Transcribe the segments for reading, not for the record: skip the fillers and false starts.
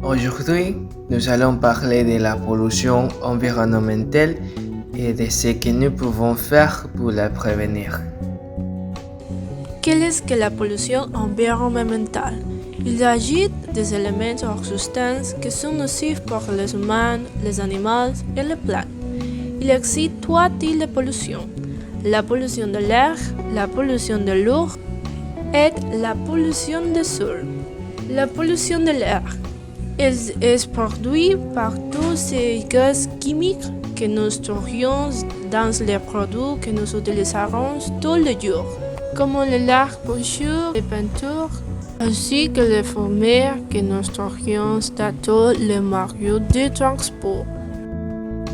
Aujourd'hui, nous allons parler de la pollution environnementale et de ce que nous pouvons faire pour la prévenir. Qu'est-ce que la pollution environnementale? Il s'agit des éléments ou substances qui sont nocifs pour les humains, les animaux et les plantes. Il existe trois types de pollution: la pollution de l'air, la pollution de l'eau et la pollution du sol. La pollution de l'air est produite par tous ces gaz chimiques que nous trouvons dans les produits que nous utiliserons tous les jours, comme l'air peinture et peinture, ainsi que les fumées que nous trouvons dans tous les moyens de transport.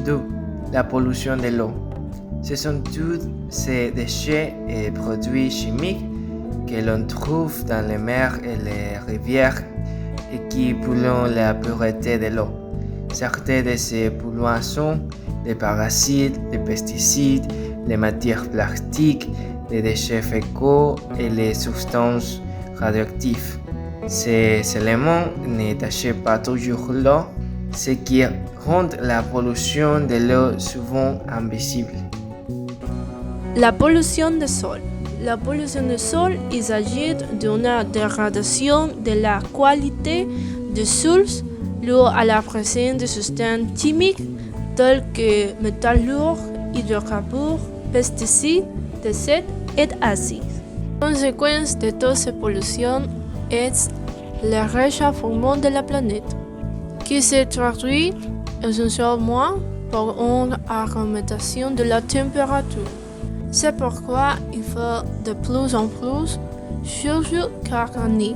2. La pollution de l'eau. Ce sont tous ces déchets et produits chimiques que l'on trouve dans les mers et les rivières et qui polluent la pureté de l'eau. Certains de ces polluants sont les parasites, les pesticides, les matières plastiques, les déchets fécaux et les substances radioactives. Ces éléments ne tachent pas toujours l'eau, ce qui rend la pollution de l'eau souvent invisible. La pollution du sol. La pollution du sol, il s'agit d'une dégradation de la qualité du sol due à la présence de substances chimiques telles que métaux lourds, hydrocarbures, pesticides, déchets et acides. La conséquence de toute cette pollution est le réchauffement de la planète, qui se traduit essentiellement par une augmentation de la température. C'est pourquoi il faut de plus en plus chaque année.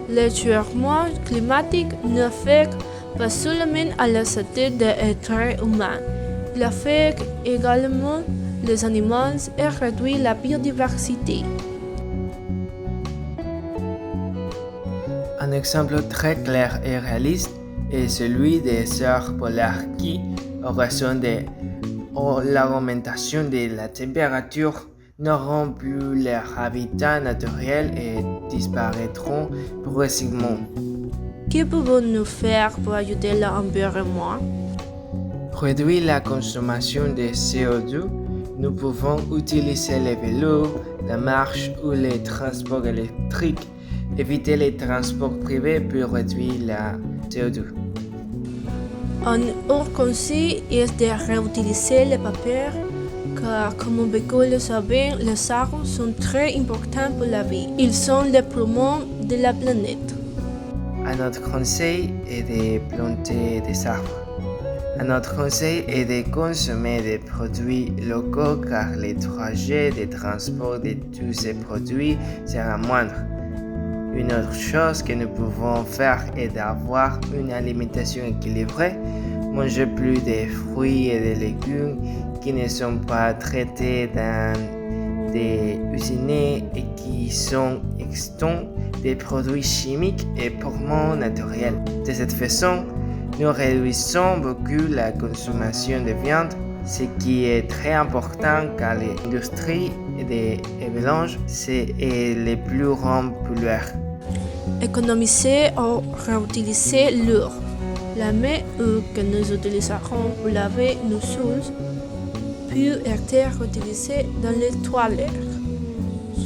Le changement climatique n'affecte pas seulement à la santé des êtres humains, il affecte également les animaux et réduit la biodiversité. Un exemple très clair et réaliste est celui des cerfs polaires qui, en raison de l'augmentation de la température, n'auront plus leur habitat naturel et disparaîtront progressivement. Que pouvons-nous faire pour aider l'environnement? Réduire la consommation de CO2, nous pouvons utiliser les vélos, la marche ou les transports électriques. Éviter les transports privés pour réduire la CO2. Un autre conseil est de réutiliser le papier, car comme beaucoup le savent, les arbres sont très importants pour la vie. Ils sont les poumons de la planète. Un autre conseil est de planter des arbres. Un autre conseil est de consommer des produits locaux car les trajets de transport de tous ces produits sera moindre. Une autre chose que nous pouvons faire est d'avoir une alimentation équilibrée, manger plus de fruits et de légumes qui ne sont pas traités dans des usines et qui sont exempts des produits chimiques et purement naturels. De cette façon, nous réduisons beaucoup la consommation de viande, ce qui est très important car l'industrie des mélanges est le plus grand pollueur. Économiser ou réutiliser l'eau. La main que nous utiliserons pour laver nos choses peut être réutilisée dans les toilettes.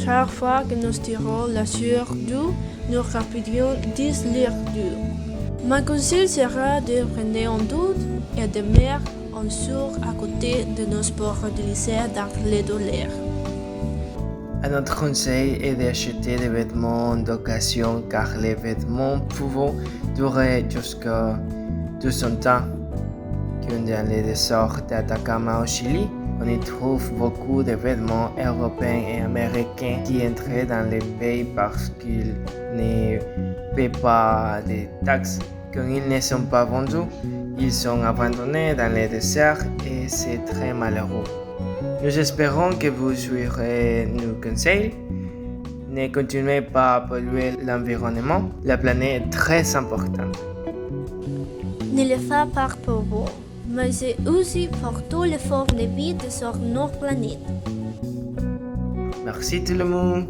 Chaque fois que nous tirons la sueur d'eau, nous rapidons 10 litres d'eau. Mon conseil sera de prendre en doute et de mettre un sur à côté de nous pour réutiliser dans les dollars. Un autre conseil est d'acheter des vêtements d'occasion car les vêtements peuvent durer jusqu'à 200 ans. Comme dans les déserts d'Atacama au Chili, on y trouve beaucoup de vêtements européens et américains qui entrent dans les pays parce qu'ils ne paient pas de taxes. Quand ils ne sont pas vendus, ils sont abandonnés dans les déserts et c'est très malheureux. Nous espérons que vous suivrez nos conseils. Ne continuez pas à polluer l'environnement. La planète est très importante. Ne le faites pas pour vous, mais c'est aussi pour toutes les formes de vie sur notre planète. Merci tout le monde.